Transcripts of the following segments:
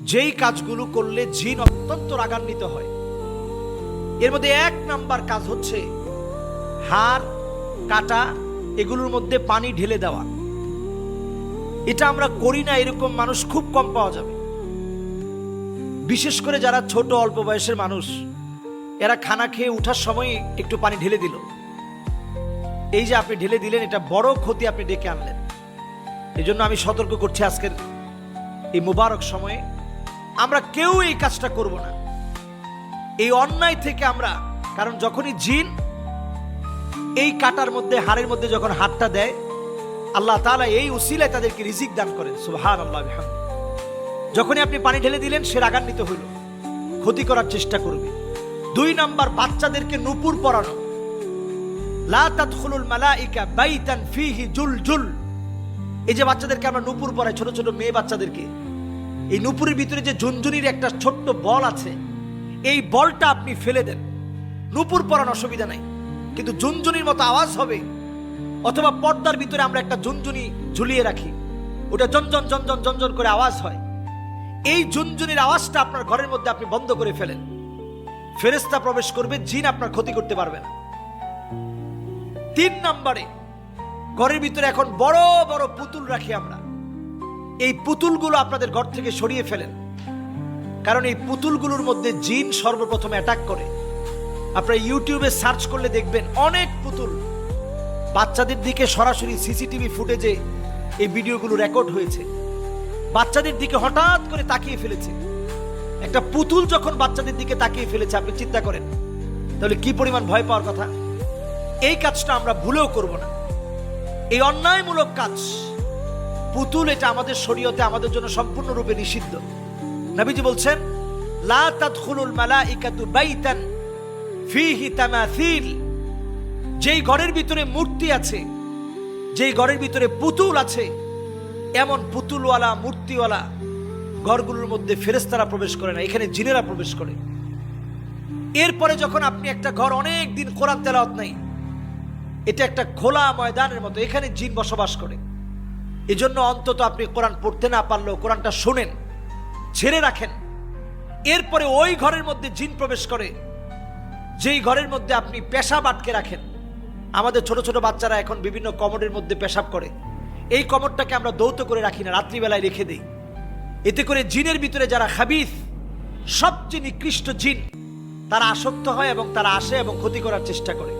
যেই কাজগুলো করলে জিন অত্যন্ত রাগান্বিত হয়, এর মধ্যে 1 নাম্বার কাজ হচ্ছে হাড় কাটা এগুলোর মধ্যে পানি ঢেলে দেওয়া। এটা আমরা করি না, এরকম মানুষ খুব কম পাওয়া যাবে। বিশেষ করে যারা ছোট অল্প বয়সের মানুষ, এরা খানা খেয়ে উঠার সময় একটু পানি ঢেলে দিল। এই যে আপনি ঢেলে দিলেন, এটা বড় ক্ষতি আপনি ডেকে আনলেন। এই জন্য আমি সতর্ক করছি, আজকের এই মুবারক সময়ে আমরা কেউ এই কাজটা করব না, এই অন্যায় থেকে আমরা। কারণ যখনই জিন এই কাটার মধ্যে হাড়ের মধ্যে যখন হাতটা দেয়, আল্লাহ তাআলা এই উসিলায় তাদেরকে রিজিক দান করেন। সুবহানাল্লাহ বিহামদিহি। যখনই আপনি পানি ঢেলে দিলেন, সে রাগান্বিত হইল, ক্ষতি করার চেষ্টা করবে। 2 নাম্বার, বাচ্চাদেরকে নূপুর পরানো। লা তাদখুলুল মালাইকা বাইতান ফীহি জুলজুল। এই যে বাচ্চাদেরকে আমরা নূপুর পরাই, ছোট ছোট মেয়ে বাচ্চাদেরকে, এই নূপুরের ভিতরে যে ঝুনঝুনির একটা ছোট্ট বল আছে, এই বলটা আপনি ফেলে দেন। নূপুর পরানো অসুবিধা নাই, কিন্তু ঝুনঝুনির মতো আওয়াজ হবে। অথবা পর্দার ভিতরে আমরা একটা ঝুনঝুনি ঝুলিয়ে রাখি, ওটা জনজন জনজন জনজন করে আওয়াজ হয়। এই ঝুনঝুনির আওয়াজটা আপনার ঘরের মধ্যে আপনি বন্ধ করে ফেলেন। ফেরেশতা প্রবেশ করবে, জিন আপনার ক্ষতি করতে পারবে না। 3 নম্বরে, ঘরের ভিতরে এখন বড় বড় পুতুল রাখি আমরা। এই পুতুলগুলো আপনাদের ঘর থেকে সরিয়ে ফেলেন, কারণ এই পুতুলগুলোর মধ্যে জিন সর্বপ্রথম অ্যাটাক করে। আপনারা ইউটিউবে সার্চ করলে দেখবেন অনেক পুতুল। বাচ্চাদের দিকে সরাসরি সিসিটিভি ফুটেজে এই ভিডিওগুলো রেকর্ড হয়েছে। বাচ্চাদের দিকে হঠাৎ করে তাকিয়ে ফেলেছে। একটা পুতুল যখন বাচ্চাদের দিকে তাকিয়ে ফেলেছে, আপনি চিন্তা করেন তাহলে কি পরিমাণ ভয় পাওয়ার কথা। এই কাজটা আমরা ভুলেও করব না, এই অন্যায়মূলক কাজ। পুতুল এটা আমাদের শরীয়তে আমাদের জন্য সম্পূর্ণরূপে নিষিদ্ধ। নবীজি বলছেন, লা তাদখুলুল মালাইকাতু বাইতান ফীহি তামাসিল। যেই ঘরের ভিতরে মূর্তি আছে, যেই ঘরের ভিতরে পুতুল আছে, এমন পুতুলওয়ালা মূর্তিওয়ালা ঘরগুলোর মধ্যে ফেরেশতারা প্রবেশ করে না, এখানে জিনেরা প্রবেশ করে। এরপরে যখন আপনি একটা ঘর অনেক দিন কোরআন তেলাওয়াত নাই, এটা একটা খোলা ময়দানের মতো, এখানে জিন বসবাস করে। এজন্য অন্তত আপনি কোরআন পড়তে না পারলেও কোরআনটা শোনেন, ছেড়ে রাখেন। এরপরে ওই ঘরের মধ্যে জিন প্রবেশ করে, যেই ঘরের মধ্যে আপনি পেশাব আটকে রাখেন। আমাদের ছোট ছোট বাচ্চারা এখন বিভিন্ন কমোডের মধ্যে পেশাব করে। এই কমোডটাকে আমরা দৌত করে রাখি না, রাত্রিবেলায় রেখে দিই। এতে করে জিনের ভিতরে যারা খাবিস, সবচেয়ে নিকৃষ্ট জিন, তারা আসক্ত হয় এবং তারা আসে এবং ক্ষতি করার চেষ্টা করে।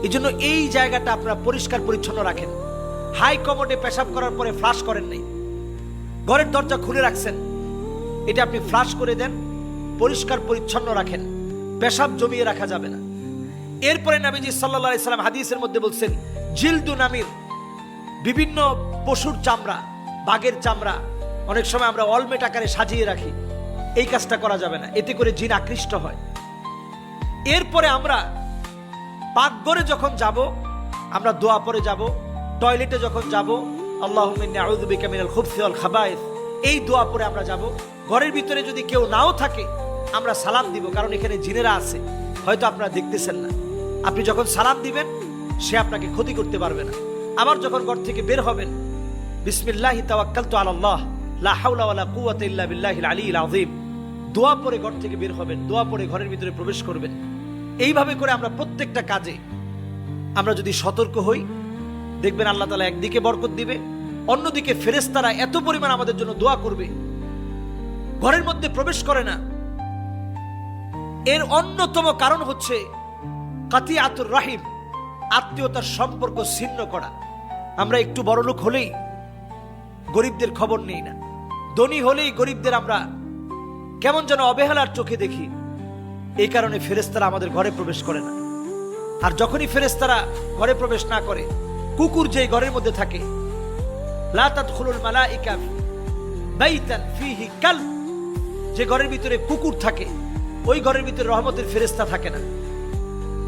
এই জন্য এই জায়গাটা আপনারা পরিষ্কার পরিচ্ছন্ন রাখেন। হাই কমোডে পেশাব করার পরে ফ্লাশ করেন নাই, ঘরের দরজা খুলে রাখছেন, এটা আপনি ফ্লাশ করে দেন, পরিষ্কার পরিচ্ছন্ন রাখেন, পেশাব জমিয়ে রাখা যাবে না। এরপরে নবীজি সাল্লাল্লাহু আলাইহি সাল্লাম হাদিসের মধ্যে বলছেন, জিলদু নামির, বিভিন্ন পশুর চামড়া, বাঘের চামড়া অনেক সময় আমরা অলমেট আকারে সাজিয়ে রাখি, এই কাজটা করা যাবে না, এতে করে জিন আকৃষ্ট হয়। এরপরে আমরা পাকঘরে যখন যাব, আমরা দোয়া পড়ে যাব। টয়লেটে যখন যাব, আল্লাহুম্মা ইন্নী আউযু বিকা মিনাল খুবসি ওয়াল খাবায়েস, এই দোয়া পড়ে আমরা যাব। ঘরের ভিতরে যদি কেউ নাও থাকে, আমরা সালাম দিব, কারণ এখানে জিনেরা আছে, হয়তো আপনারা দেখতেছেন না। আপনি যখন সালাম দিবেন, সে আপনাকে ক্ষতি করতে পারবে না। আবার যখন ঘর থেকে বের হবেন, বিসমিল্লাহি তাওয়াক্কালতু আলাল্লাহ লা হাওলা ওয়ালা কুওয়াতা ইল্লা বিল্লাহিল আলিয়্যিল আযীম, দোয়া পড়ে ঘর থেকে বের হবেন, দোয়া পড়ে ঘরের ভিতরে প্রবেশ করবেন। এইভাবে করে আমরা প্রত্যেকটা কাজে আমরা যদি সতর্ক হই, দেখবেন আল্লাহ তাআলা একদিকে বরকত দিবে, অন্যদিকে ফেরেশতারা এত পরিমাণ আমাদের জন্য দোয়া করবে, ঘরের মধ্যে প্রবেশ করে না। এর অন্যতম কারণ হচ্ছে কাতিয়াতুর রাহিম, আত্মীয়তার সম্পর্ক ছিন্ন করা। আমরা একটু বড়লোক হলেই গরিবদের খবর নেই না, ধনী হলেই গরিবদের আমরা কেমন যেন অবহেলার চোখে দেখি। এই কারণে ফেরেশতারা আমাদের ঘরে প্রবেশ করে না। আর যখনই ফেরেশতারা ঘরে প্রবেশ না করে, কুকুর যেই ঘরের মধ্যে থাকে, লা তাদখুলুল মালাইকা বাইতান ফীহি কালব, যে ঘরের ভিতরে কুকুর থাকে, ওই ঘরের ভিতরে রহমতের ফেরেশতা থাকে না,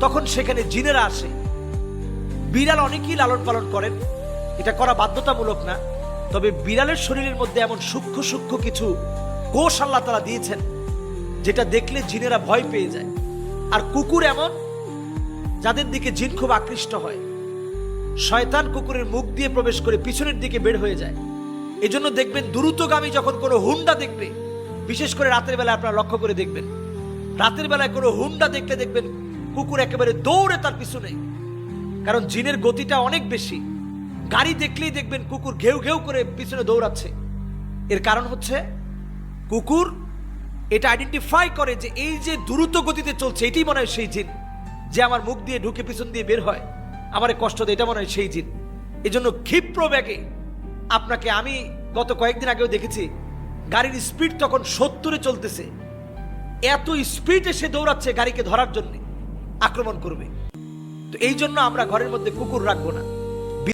তখন সেখানে জিনেরা আসে। বিড়াল অনেকেই লালন পালন করেন, এটা করা বাধ্যতামূলক না, তবে বিড়ালের শরীরের মধ্যে এমন সূক্ষ্ম সূক্ষ্ম কিছু কোষ আল্লাহ তাআলা দিয়েছেন, যেটা দেখলে জিনেরা ভয় পেয়ে যায়। আর কুকুর এমন, যাদের দিকে জিন খুব আকৃষ্ট হয়। শয়তান কুকুরের মুখ দিয়ে প্রবেশ করে পিছনের দিকে বের হয়ে যায়। এজন্য দেখবেন দ্রুতগামী যখন কোনো হুন্ডা দেখবে, বিশেষ করে রাতের বেলায় আপনারা লক্ষ্য করে দেখবেন, রাতের বেলায় কোনো হুন্ডা দেখলে দেখবেন কুকুর একেবারে দৌড়ে তার পিছনে, কারণ জিনের গতিটা অনেক বেশি। গাড়ি দেখলেই দেখবেন কুকুর ঘেউ ঘেউ করে পিছনে দৌড়াচ্ছে। এর কারণ হচ্ছে কুকুর এটা আইডেন্টিফাই করে যে এই যে দ্রুত গতিতে চলছে এটাই মনে হয় সেই জিন, যে আমার মুখ দিয়ে ঢুকে পিছন দিয়ে বের হয় আমারে কষ্ট দেয়, এটা মনে হয় সেই জিন। এজন্য ক্ষিপ্র বেগে আপনাকে, আমি গত কয়েকদিন আগেও দেখেছি গাড়ির স্পিড তখন 70-এ চলতেছে, এত স্পিডে সে দৌড়াচ্ছে গাড়িকে ধরার জন্য, আক্রমণ করবে। তো এই জন্য আমরা ঘরের মধ্যে কুকুর রাখবো না।